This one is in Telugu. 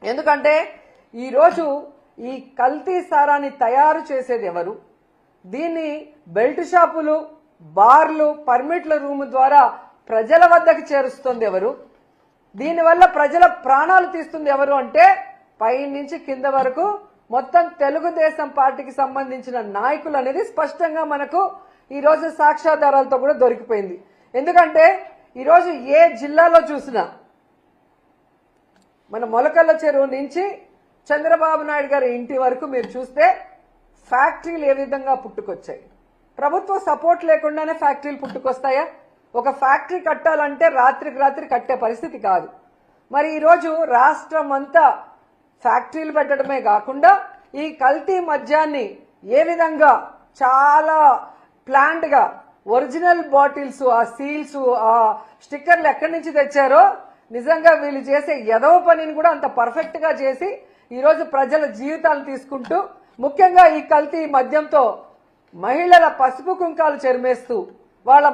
ఎందుకంటే ఈరోజు ఈ కల్తీ సారాన్ని తయారు చేసేది ఎవరు, దీన్ని బెల్ట్ షాపులు, బార్లు, పర్మిట్ల రూమ్ ద్వారా ప్రజల వద్దకు చేరుస్తుంది ఎవరు, దీనివల్ల ప్రజల ప్రాణాలు తీస్తుంది ఎవరు అంటే పై నుంచి కింద వరకు మొత్తం తెలుగుదేశం పార్టీకి సంబంధించిన నాయకులు అనేది స్పష్టంగా మనకు ఈరోజు సాక్ష్యాధారాలతో కూడా దొరికిపోయింది. ఎందుకంటే ఈరోజు ఏ జిల్లాలో చూసినా మన మొలకల్ల చెరువు నుంచి చంద్రబాబు నాయుడు గారి ఇంటి వరకు మీరు చూస్తే ఫ్యాక్టరీలు ఏ విధంగా పుట్టుకొచ్చాయి. ప్రభుత్వ సపోర్ట్ లేకుండానే ఫ్యాక్టరీలు పుట్టుకొస్తాయా? ఒక ఫ్యాక్టరీ కట్టాలంటే రాత్రికి రాత్రి కట్టే పరిస్థితి కాదు. మరి ఈరోజు రాష్ట్రం అంతా ఫ్యాక్టరీలు పెట్టడమే కాకుండా ఈ కల్తీ మద్యాన్ని ఏ విధంగా చాలా ప్లాంట్ గా ఒరిజినల్ బాటిల్స్, ఆ సీల్స్, ఆ స్టిక్కర్లు ఎక్కడి నుంచి తెచ్చారో నిజంగా వీళ్ళు చేసే ఎదవ పనిని కూడా అంత పర్ఫెక్ట్ గా చేసి ఈరోజు ప్రజల జీవితాలు తీసుకుంటూ, ముఖ్యంగా ఈ కల్తీ మద్యంతో మహిళల పసుపు కుంకాలు చెరిమేస్తూ వాళ్ళ